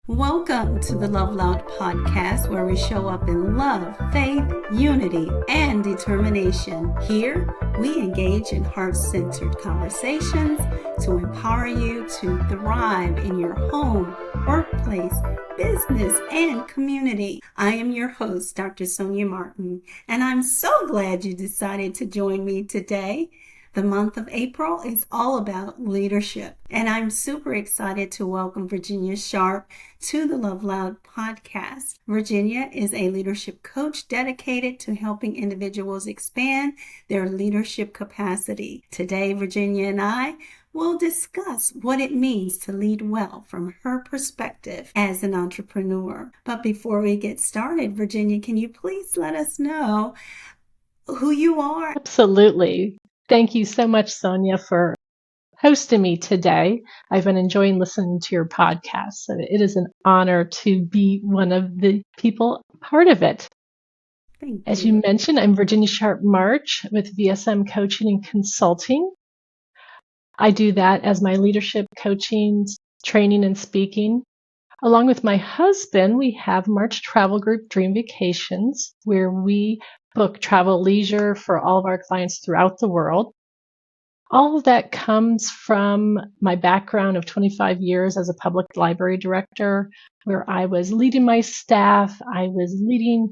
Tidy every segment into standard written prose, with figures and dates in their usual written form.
Welcome to the Love Loud podcast, where we show up in love, faith, unity, and determination. Here, we engage in heart-centered conversations to empower you to thrive in your home, workplace, business, and community. I am your host, Dr. Sonia Martin, and I'm so glad you decided to join me today. The month of April is all about leadership, and I'm super excited to welcome Virginia Sharp to the Love Loud podcast. Virginia is a leadership coach dedicated to helping individuals expand their leadership capacity. Today, Virginia and I will discuss what it means to lead well from her perspective as an entrepreneur. But before we get started, Virginia, can you please let us know who you are? Absolutely. Thank you so much, Sonia, for hosting me today. I've been enjoying listening to your podcast, so it is an honor to be one of the people part of it. Thank As you. you mentioned, I'm Virginia Sharp March with VSM Coaching and Consulting. I do that as my leadership coaching, training, and speaking. Along with my husband, we have March Travel Group Dream Vacations, where we book travel leisure for all of our clients throughout the world. All of that comes from my background of 25 years as a public library director, where I was leading my staff, I was leading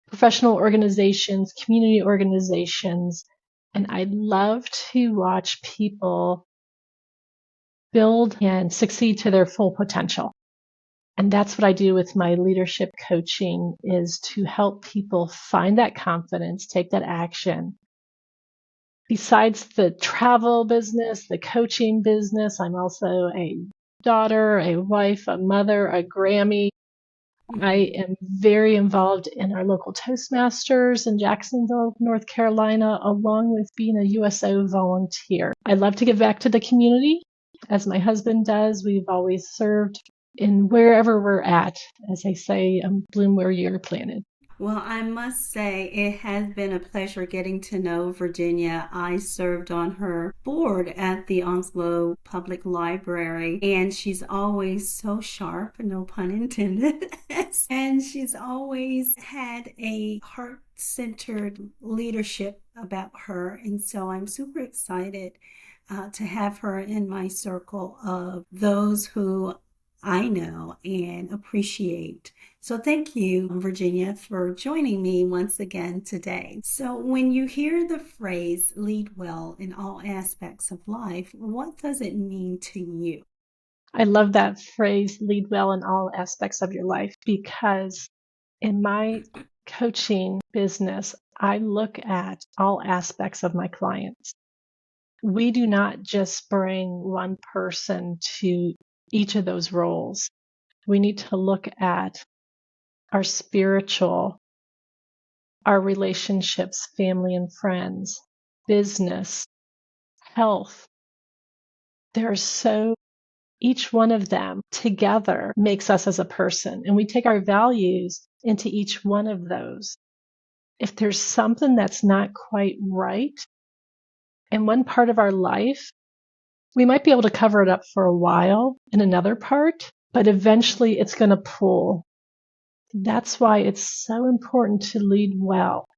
professional organizations, community organizations, and I love to watch people build and succeed to their full potential. And that's what I do with my leadership coaching, is to help people find that confidence, take that action. Besides the travel business, the coaching business, I'm also a daughter, a wife, a mother, a Grammy. I am very involved in our local Toastmasters in Jacksonville, North Carolina, along with being a USO volunteer. I love to give back to the community, as my husband does. We've always served in wherever we're at. As they say, bloom where you're planted. Well, I must say it has been a pleasure getting to know Virginia. I served on her board at the Onslow Public Library, and she's always so sharp, no pun intended. And she's always had a heart-centered leadership about her. And so I'm super excited to have her in my circle of those who I know and appreciate. So thank you, Virginia, for joining me once again today. So when you hear the phrase lead well in all aspects of life, what does it mean to you? I love that phrase, lead well in all aspects of your life, because in my coaching business, I look at all aspects of my clients. We do not just bring one person to each of those roles. We need to look at our spiritual, our relationships, family and friends, business, health. Each one of them together makes us as a person, and we take our values into each one of those. If there's something that's not quite right in one part of our life, we might be able to cover it up for a while in another part, but eventually it's going to pull. That's why it's so important to lead well.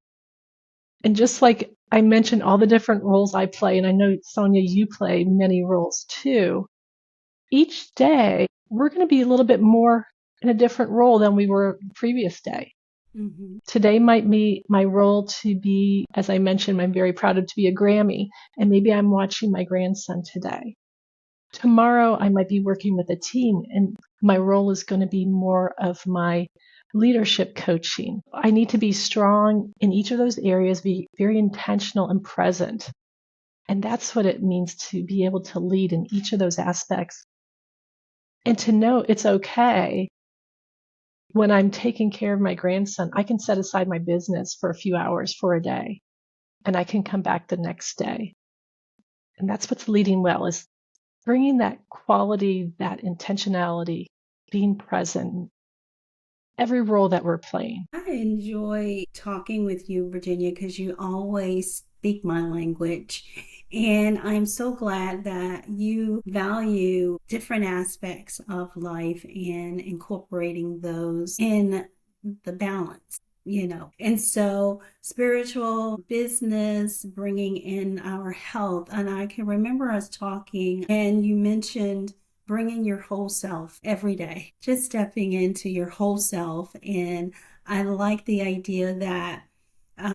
And just like I mentioned all the different roles I play, and I know, Sonia, you play many roles too, each day we're going to be a little bit more in a different role than we were the previous day. Mm-hmm. Today might be my role to be, as I mentioned, I'm very proud to be a Grammy, and maybe I'm watching my grandson today. Tomorrow I might be working with a team, and my role is going to be more of my leadership coaching. I need to be strong in each of those areas, be very intentional and present. And that's what it means to be able to lead in each of those aspects. And to know it's okay when I'm taking care of my grandson, I can set aside my business for a few hours for a day, and I can come back the next day. And that's what's leading well, is bringing that quality, that intentionality, being present, every role that we're playing. I enjoy talking with you, Virginia, because you always speak my language. And I'm so glad that you value different aspects of life and incorporating those in the balance. And so spiritual, business, bringing in our health. And I can remember us talking, and you mentioned bringing your whole self every day, just stepping into your whole self. And I like the idea that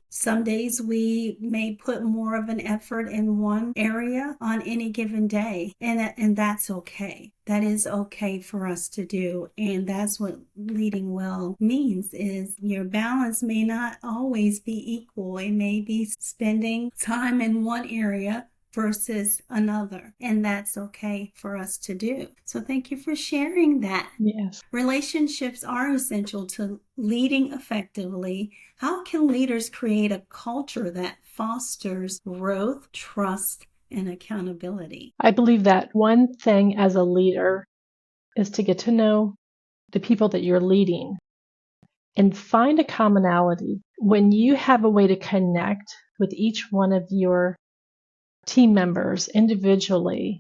some days we may put more of an effort in one area on any given day, and that's okay. That is okay for us to do, and that's what leading well means. Is your balance may not always be equal. It may be spending time in one area versus another, and that's okay for us to do. So thank you for sharing that. Yes. Relationships are essential to leading effectively. How can leaders create a culture that fosters growth, trust, and accountability? I believe that one thing as a leader is to get to know the people that you're leading and find a commonality. When you have a way to connect with each one of your team members individually,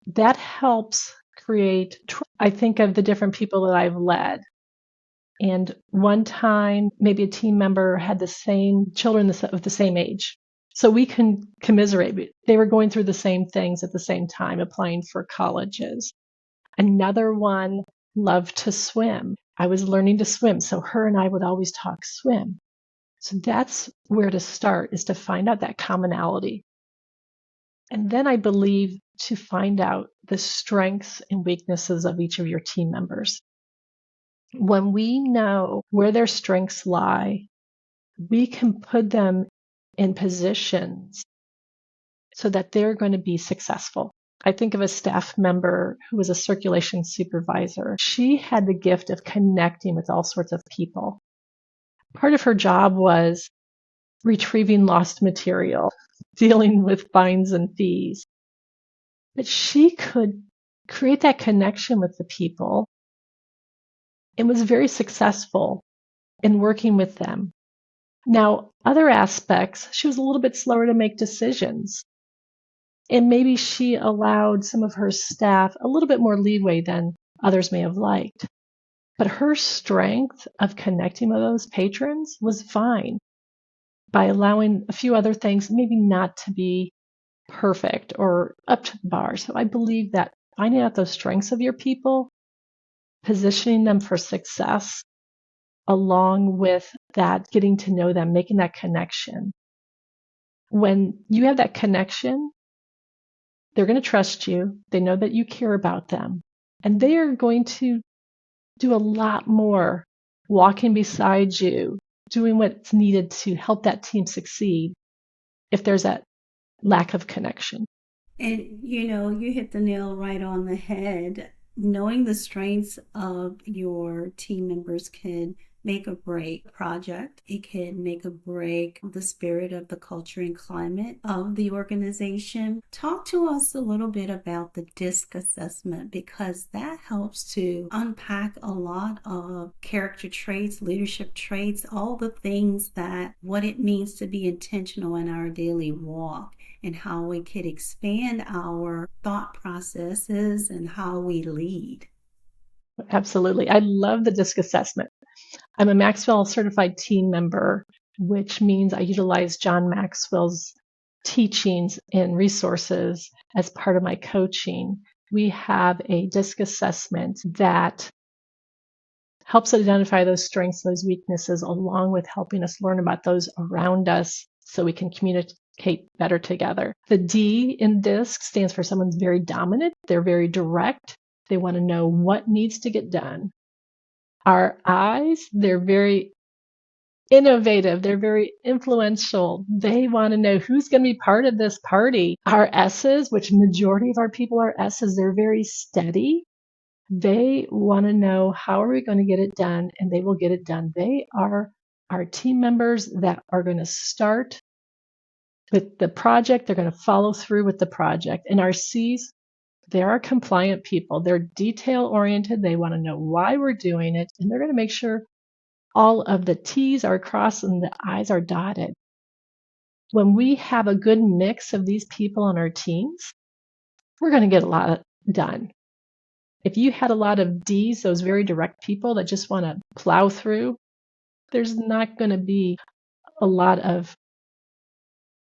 that helps create. I think of the different people that I've led. And one time, maybe a team member had the same children of the same age. So we can commiserate. They were going through the same things at the same time, applying for colleges. Another one loved to swim. I was learning to swim. So her and I would always talk swim. So that's where to start, is to find out that commonality. And then I believe to find out the strengths and weaknesses of each of your team members. When we know where their strengths lie, we can put them in positions so that they're going to be successful. I think of a staff member who was a circulation supervisor. She had the gift of connecting with all sorts of people. Part of her job was retrieving lost material, dealing with fines and fees. But she could create that connection with the people and was very successful in working with them. Now, other aspects, she was a little bit slower to make decisions. And maybe she allowed some of her staff a little bit more leeway than others may have liked. But her strength of connecting with those patrons was fine by allowing a few other things maybe not to be perfect or up to the bar. So I believe that finding out those strengths of your people, positioning them for success, along with that, getting to know them, making that connection. When you have that connection, they're going to trust you. They know that you care about them. And they are going to do a lot more walking beside you, doing what's needed to help that team succeed if there's that lack of connection. And you hit the nail right on the head. Knowing the strengths of your team members can make or break a project. It can make or break the spirit of the culture and climate of the organization. Talk to us a little bit about the DISC assessment, because that helps to unpack a lot of character traits, leadership traits, all the things what it means to be intentional in our daily walk, and how we could expand our thought processes and how we lead. Absolutely. I love the DISC assessment. I'm a Maxwell certified team member, which means I utilize John Maxwell's teachings and resources as part of my coaching. We have a DISC assessment that helps identify those strengths, those weaknesses, along with helping us learn about those around us so we can communicate better together. The D in DISC stands for someone's very dominant. They're very direct. They want to know what needs to get done. Our I's, they're very innovative. They're very influential. They want to know who's going to be part of this party. Our S's, which majority of our people are S's, they're very steady. They want to know how are we going to get it done, and they will get it done. They are our team members that are going to start with the project. They're going to follow through with the project. And our C's, they are compliant people. They're detail oriented. They want to know why we're doing it, and they're going to make sure all of the T's are crossed and the I's are dotted. When we have a good mix of these people on our teams, we're going to get a lot done. If you had a lot of Ds, those very direct people that just want to plow through, there's not going to be a lot of,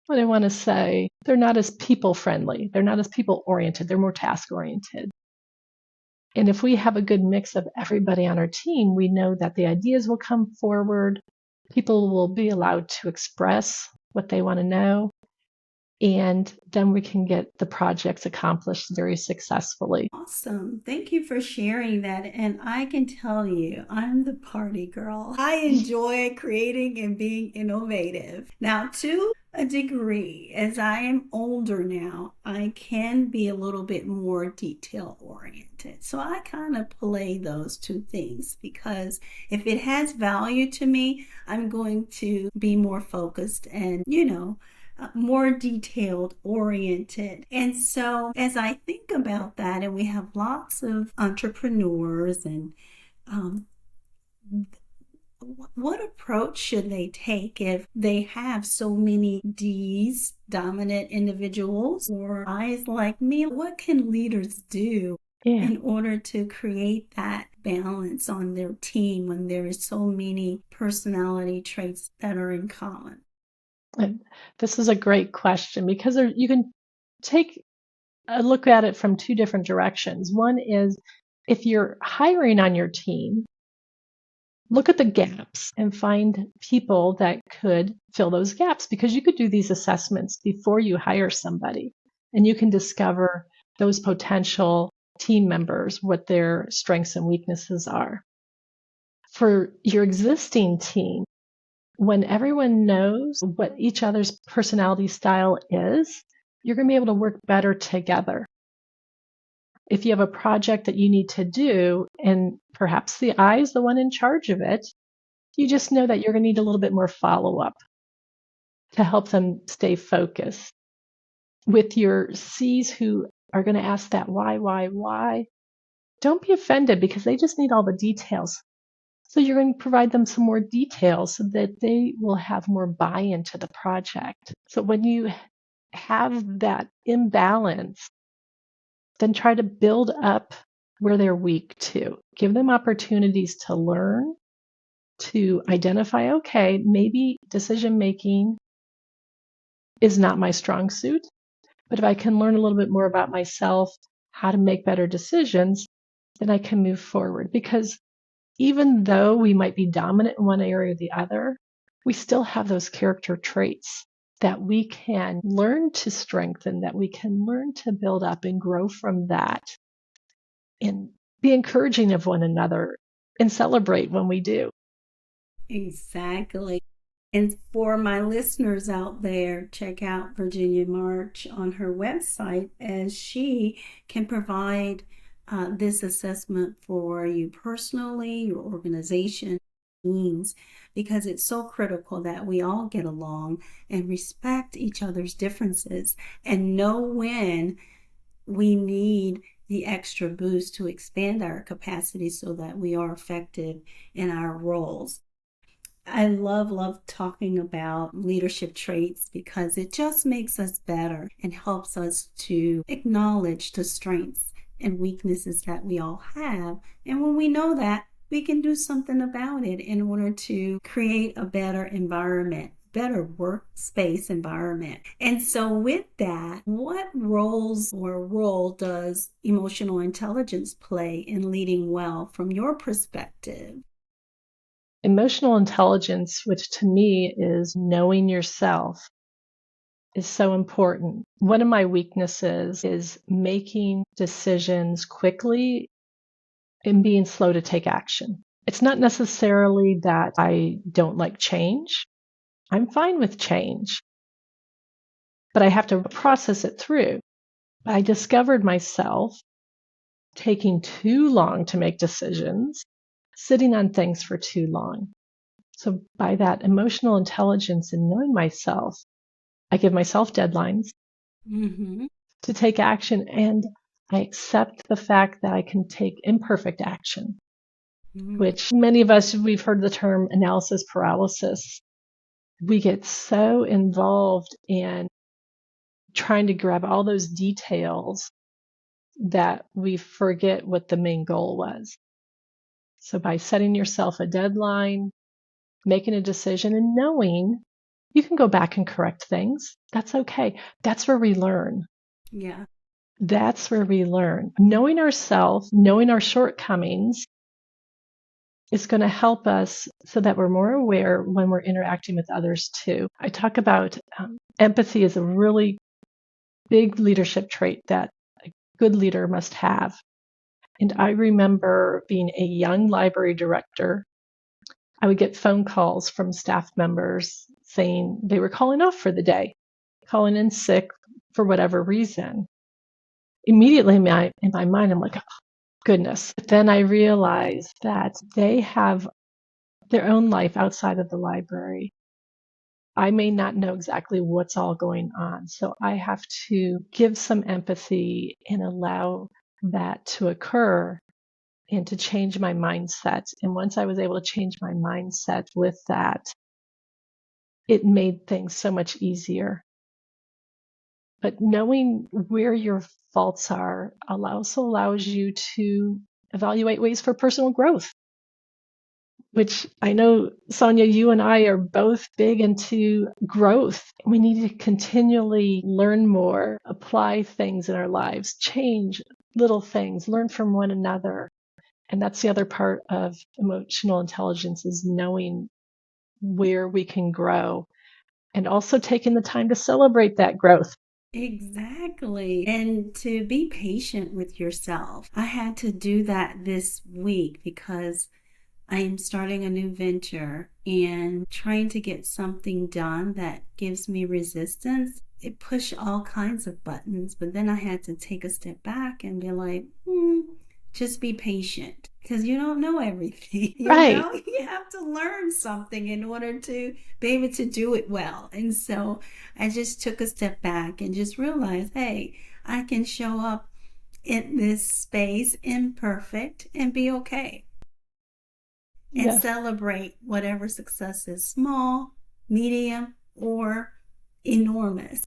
what I want to say, they're not as people friendly. They're not as people oriented. They're more task oriented. And if we have a good mix of everybody on our team, we know that the ideas will come forward. People will be allowed to express what they want to know. And then we can get the projects accomplished very successfully. Awesome. Thank you for sharing that. And I can tell you, I'm the party girl. I enjoy creating and being innovative. Now, to a degree, as I am older now, I can be a little bit more detail oriented. So I kind of play those two things because if it has value to me, I'm going to be more focused and, more detailed oriented. And so as I think about that, and we have lots of entrepreneurs and what approach should they take if they have so many D's, dominant individuals, or I's like me? What can leaders do in order to create that balance on their team when there is so many personality traits that are in common? And this is a great question because you can take a look at it from two different directions. One is if you're hiring on your team, look at the gaps and find people that could fill those gaps, because you could do these assessments before you hire somebody and you can discover those potential team members, what their strengths and weaknesses are. For your existing team, when everyone knows what each other's personality style is, you're going to be able to work better together. If you have a project that you need to do and perhaps the I is the one in charge of it, you just know that you're going to need a little bit more follow-up to help them stay focused. With your C's who are going to ask that why, don't be offended because they just need all the details. So you're going to provide them some more details so that they will have more buy-in to the project. So when you have that imbalance, then try to build up where they're weak too. Give them opportunities to learn, to identify, okay, maybe decision-making is not my strong suit, but if I can learn a little bit more about myself, how to make better decisions, then I can move forward. Because even though we might be dominant in one area or the other, we still have those character traits that we can learn to strengthen, that we can learn to build up and grow from that, and be encouraging of one another and celebrate when we do. Exactly. And for my listeners out there, check out Virginia March on her website, as she can provide this assessment for you personally, your organization, means, because it's so critical that we all get along and respect each other's differences and know when we need the extra boost to expand our capacity so that we are effective in our roles. I love talking about leadership traits because it just makes us better and helps us to acknowledge the strengths and weaknesses that we all have. And when we know that, we can do something about it in order to create a better environment, better workspace environment. And so with that, what roles or role does emotional intelligence play in leading well from your perspective? Emotional intelligence, which to me is knowing yourself, is so important. One of my weaknesses is making decisions quickly and being slow to take action. It's not necessarily that I don't like change. I'm fine with change, but I have to process it through. I discovered myself taking too long to make decisions, sitting on things for too long. So by that emotional intelligence and knowing myself, I give myself deadlines to take action, and I accept the fact that I can take imperfect action, which many of us, we've heard the term analysis paralysis. we get so involved in trying to grab all those details that we forget what the main goal was. So by setting yourself a deadline, making a decision, and knowing you can go back and correct things, that's okay. That's where we learn. Yeah. That's where we learn. Knowing ourselves, knowing our shortcomings is going to help us so that we're more aware when we're interacting with others too. I talk about empathy is a really big leadership trait that a good leader must have. And I remember being a young library director, I would get phone calls from staff members saying they were calling off for the day, calling in sick for whatever reason. Immediately in my mind, I'm like, oh, goodness. But then I realized that they have their own life outside of the library. I may not know exactly what's all going on. So I have to give some empathy and allow that to occur and to change my mindset. And once I was able to change my mindset with that, it made things so much easier. But knowing where your faults are also allows you to evaluate ways for personal growth, which I know, Sonia, you and I are both big into growth. We need to continually learn more, apply things in our lives, change little things, learn from one another. And that's the other part of emotional intelligence, is knowing where we can grow and also taking the time to celebrate that growth. Exactly. And to be patient with yourself. I had to do that this week because I am starting a new venture and trying to get something done that gives me resistance. It pushed all kinds of buttons, but then I had to take a step back and be like, just be patient, because you don't know everything. Right. You have to learn something in order to be able to do it well. And so I just took a step back and just realized, hey, I can show up in this space imperfect and be okay. And Yes. celebrate whatever success is, small, medium, or enormous.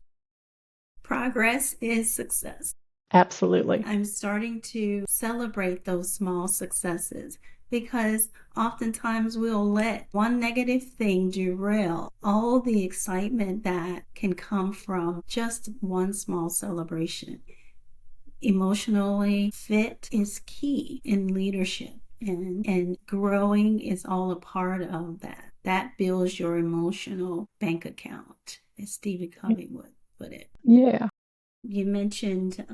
Progress is success. Absolutely. I'm starting to celebrate those small successes, because oftentimes we'll let one negative thing derail all the excitement that can come from just one small celebration. Emotionally fit is key in leadership, and growing is all a part of that. That builds your emotional bank account, as Stephen Covey would put it. Yeah. You mentioned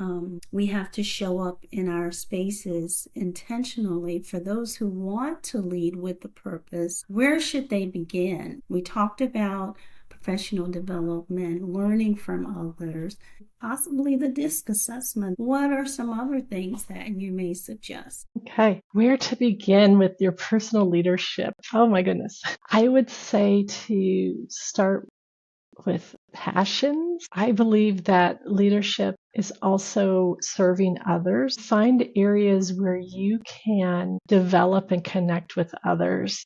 we have to show up in our spaces intentionally. For those who want to lead with a purpose, where should they begin? We talked about professional development, learning from others, possibly the DISC assessment. What are some other things that you may suggest? Okay. Where to begin with your personal leadership? Oh my goodness. I would say to start with passions. I believe that leadership is also serving others. Find areas where you can develop and connect with others.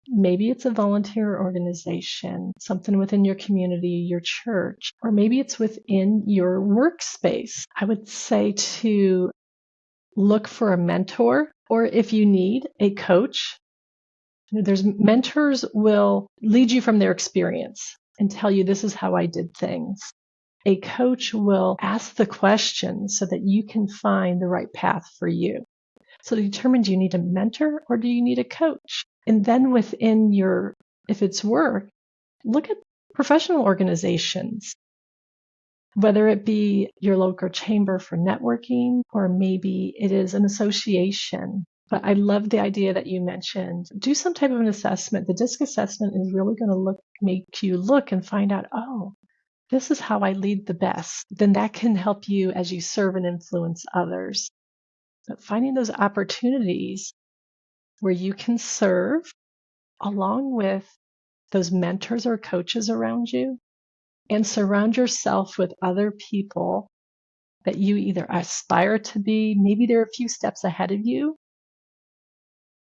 Maybe it's a volunteer organization, something within your community, your church, or maybe it's within your workspace. I would say to look for a mentor, or if you need a coach, there's mentors will lead you from their experience and tell you, this is how I did things. A coach will ask the questions so that you can find the right path for you. So to determine, do you need a mentor or do you need a coach? And then within your, if it's work, look at professional organizations, whether it be your local chamber for networking, or maybe it is an association. But I love the idea that you mentioned. Do some type of an assessment. The DISC assessment is really going to make you look and find out, oh, this is how I lead the best. Then that can help you as you serve and influence others. But finding those opportunities where you can serve along with those mentors or coaches around you, and surround yourself with other people that you either aspire to be, maybe they're a few steps ahead of you,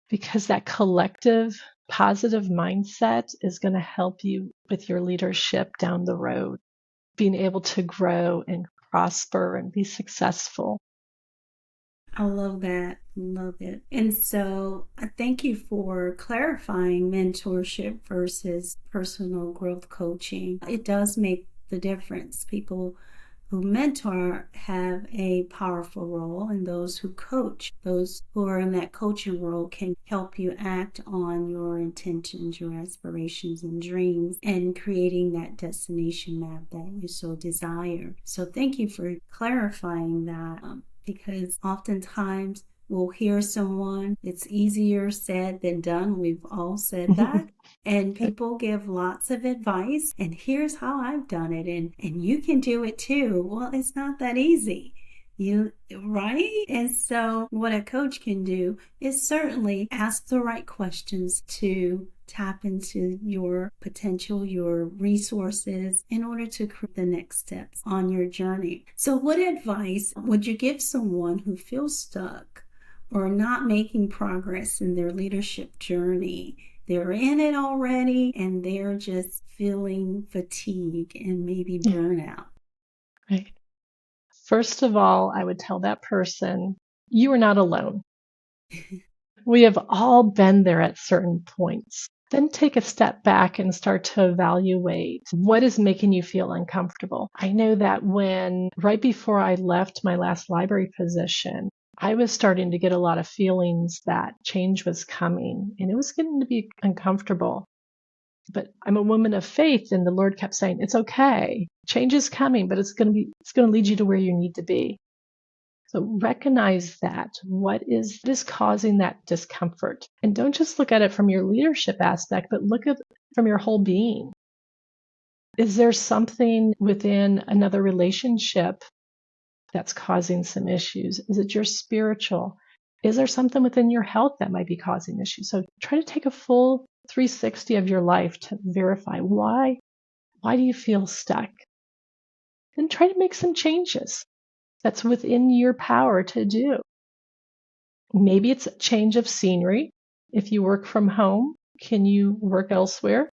because that collective positive mindset is going to help you with your leadership down the road, being able to grow and prosper and be successful. I love that. Love it. And so thank you for clarifying mentorship versus personal growth coaching. It does make the difference. People who mentor have a powerful role, and those who coach, those who are in that coaching role, can help you act on your intentions, your aspirations, and dreams, and creating that destination map that you so desire. So thank you for clarifying that, because oftentimes we'll hear someone, it's easier said than done. We've all said that. And people give lots of advice, and here's how I've done it, and you can do it too. Well, it's not that easy. Right? And so what a coach can do is certainly ask the right questions to tap into your potential, your resources, in order to create the next steps on your journey. So what advice would you give someone who feels stuck or not making progress in their leadership journey? They're in it already and they're just feeling fatigue and maybe burnout. Right. First of all, I would tell that person, you are not alone. We have all been there at certain points. Then take a step back and start to evaluate what is making you feel uncomfortable. I know that right before I left my last library position, I was starting to get a lot of feelings that change was coming and it was getting to be uncomfortable. But I'm a woman of faith, and the Lord kept saying, it's okay. Change is coming, but it's going to lead you to where you need to be. So recognize that. What is causing that discomfort? And don't just look at it from your leadership aspect, but look at it from your whole being. Is there something within another relationship that's causing some issues? Is it your spiritual? Is there something within your health that might be causing issues? So try to take a full 360 of your life to verify why do you feel stuck? And try to make some changes. That's within your power to do. Maybe it's a change of scenery. If you work from home, can you work elsewhere?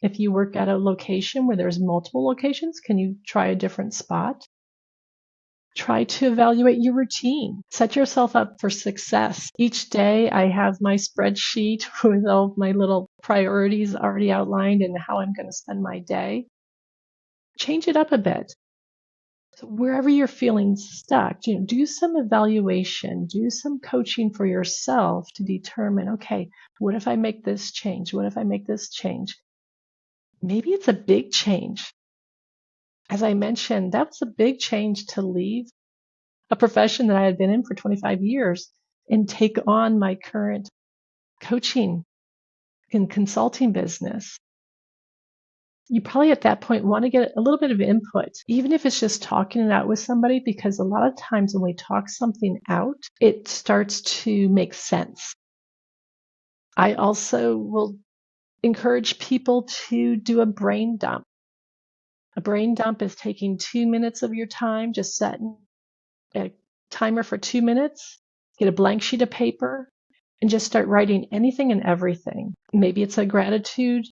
If you work at a location where there's multiple locations, can you try a different spot? Try to evaluate your routine. Set yourself up for success. Each day I have my spreadsheet with all my little priorities already outlined and how I'm going to spend my day. Change it up a bit. So wherever you're feeling stuck, do some evaluation, do some coaching for yourself to determine, okay, what if I make this change? What if I make this change? Maybe it's a big change. As I mentioned, that was a big change to leave a profession that I had been in for 25 years and take on my current coaching and consulting business. You probably at that point want to get a little bit of input, even if it's just talking it out with somebody, because a lot of times when we talk something out, it starts to make sense. I also will encourage people to do a brain dump. A brain dump is taking 2 minutes of your time, just setting a timer for 2 minutes, get a blank sheet of paper, and just start writing anything and everything. Maybe it's a gratitude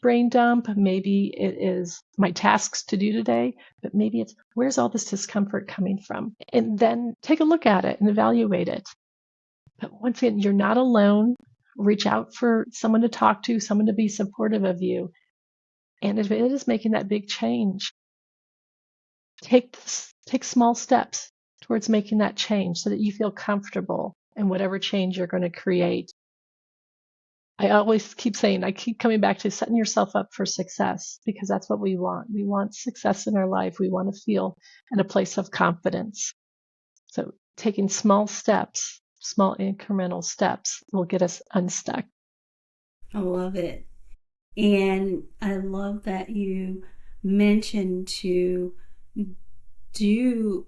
brain dump. Maybe it is my tasks to do today, but maybe it's where's all this discomfort coming from? And then take a look at it and evaluate it. But once again, you're not alone. Reach out for someone to talk to, someone to be supportive of you. And if it is making that big change, take small steps towards making that change so that you feel comfortable in whatever change you're going to create. I always keep saying, I keep coming back to setting yourself up for success, because that's what we want. We want success in our life. We want to feel in a place of confidence. So taking small steps, small incremental steps will get us unstuck. I love it. And I love that you mentioned to do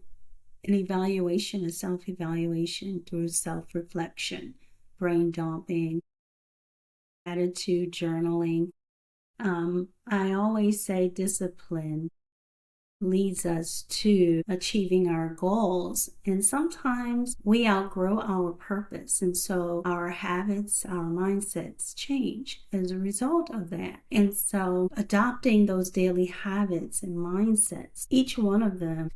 an evaluation, a self-evaluation through self-reflection, brain dumping, attitude journaling. I always say discipline leads us to achieving our goals. And sometimes we outgrow our purpose. And so our habits, our mindsets change as a result of that. And so adopting those daily habits and mindsets, each one of them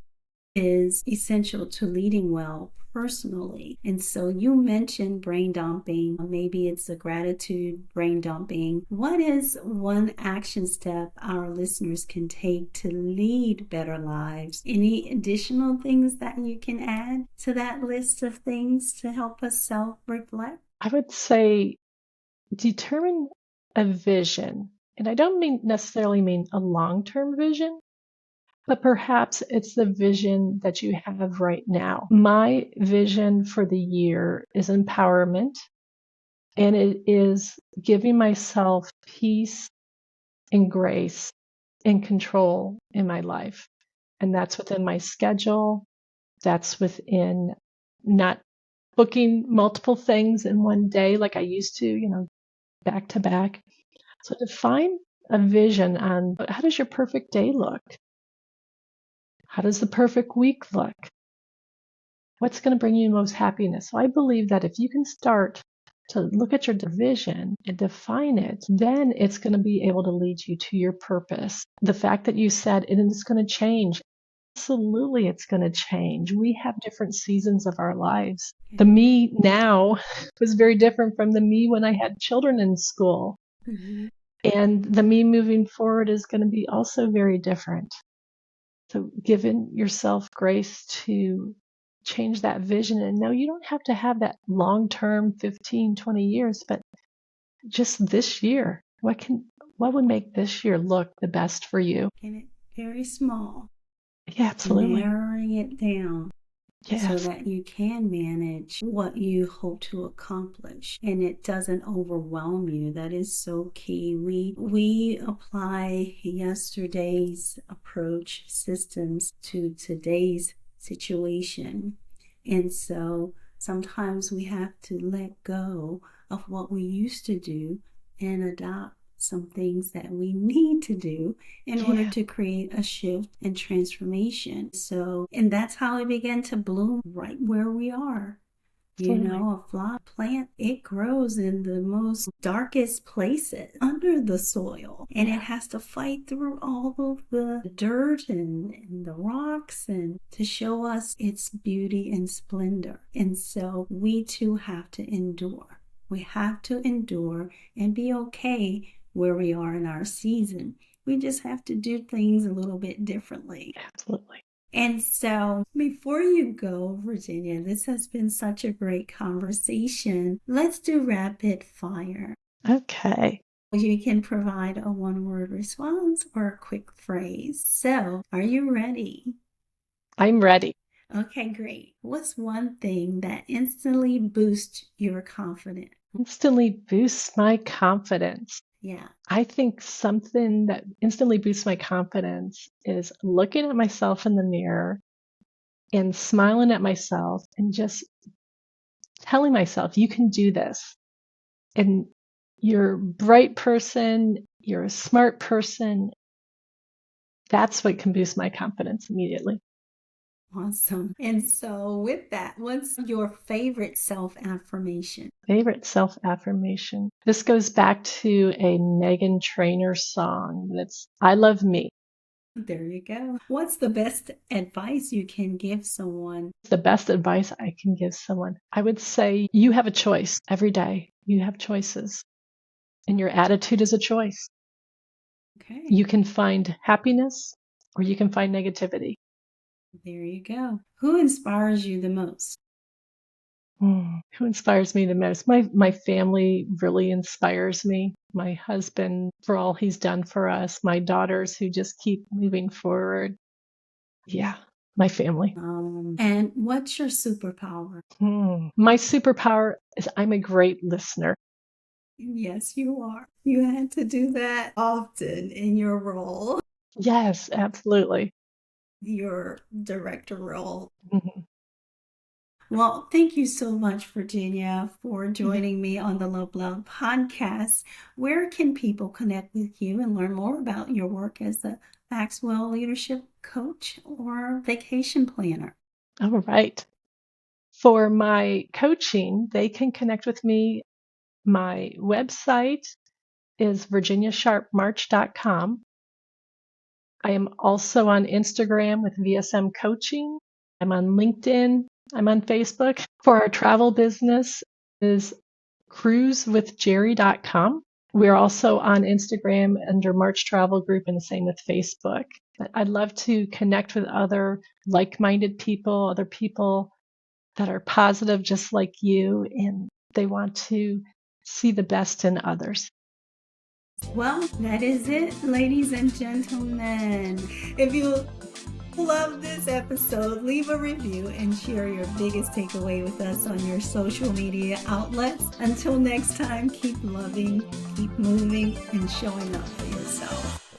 is essential to leading well personally. And so you mentioned brain dumping. Maybe it's a gratitude brain dumping. What is one action step our listeners can take to lead better lives? Any additional things that you can add to that list of things to help us self-reflect? I would say determine a vision. And I don't necessarily mean a long-term vision, but perhaps it's the vision that you have right now. My vision for the year is empowerment, and it is giving myself peace and grace and control in my life. And that's within my schedule. That's within not booking multiple things in one day like I used to, back to back. So define a vision on how does your perfect day look? How does the perfect week look? What's going to bring you most happiness? So I believe that if you can start to look at your vision and define it, then it's going to be able to lead you to your purpose. The fact that you said it is going to change, absolutely it's going to change. We have different seasons of our lives. The me now was very different from the me when I had children in school. Mm-hmm. And the me moving forward is going to be also very different. So giving yourself grace to change that vision. And no, you don't have to have that long-term 15, 20 years, but just this year. What would make this year look the best for you? And it very small. Yeah, absolutely. Narrowing it down. Yes. So that you can manage what you hope to accomplish and it doesn't overwhelm you. That is so key. We apply yesterday's approach systems to today's situation. And so sometimes we have to let go of what we used to do and adopt some things that we need to do in order to create a shift and transformation. So, and that's how it began to bloom right where we are. Absolutely. A flower plant, it grows in the most darkest places under the soil. And it has to fight through all of the dirt and the rocks and to show us its beauty and splendor. And so we too have to endure. We have to endure and be okay where we are in our season. We just have to do things a little bit differently. Absolutely. And so before you go, Virginia, this has been such a great conversation. Let's do rapid fire. Okay. You can provide a one-word response or a quick phrase. So, are you ready? I'm ready. Okay, great. What's one thing that instantly boosts your confidence? Instantly boosts my confidence. Yeah. I think something that instantly boosts my confidence is looking at myself in the mirror and smiling at myself and just telling myself, you can do this. And you're a bright person, you're a smart person. That's what can boost my confidence immediately. Awesome. And so with that, what's your favorite self-affirmation? Favorite self-affirmation. This goes back to a Meghan Trainor song. That's I Love Me. There you go. What's the best advice you can give someone? The best advice I can give someone. I would say you have a choice every day. You have choices. And your attitude is a choice. Okay. You can find happiness or you can find negativity. There you go. Who inspires you the most? Who inspires me the most? My family really inspires me. My husband, for all he's done for us. My daughters who just keep moving forward. Yeah, my family. And what's your superpower? My superpower is I'm a great listener. Yes, you are. You had to do that often in your role. Yes, absolutely. Your director role. Mm-hmm. Well, thank you so much, Virginia, for joining me on the Love Loud podcast. Where can people connect with you and learn more about your work as a Maxwell Leadership Coach or Vacation Planner. All right. For my coaching, they can connect with me. My website is virginiasharpmarch.com. I am also on Instagram with VSM Coaching. I'm on LinkedIn. I'm on Facebook. For our travel business is cruisewithjerry.com. We're also on Instagram under March Travel Group and the same with Facebook. I'd love to connect with other like-minded people, other people that are positive just like you, and they want to see the best in others. Well, that is it, ladies and gentlemen. If you love this episode, leave a review and share your biggest takeaway with us on your social media outlets. Until next time, keep loving, keep moving, and showing up for yourself.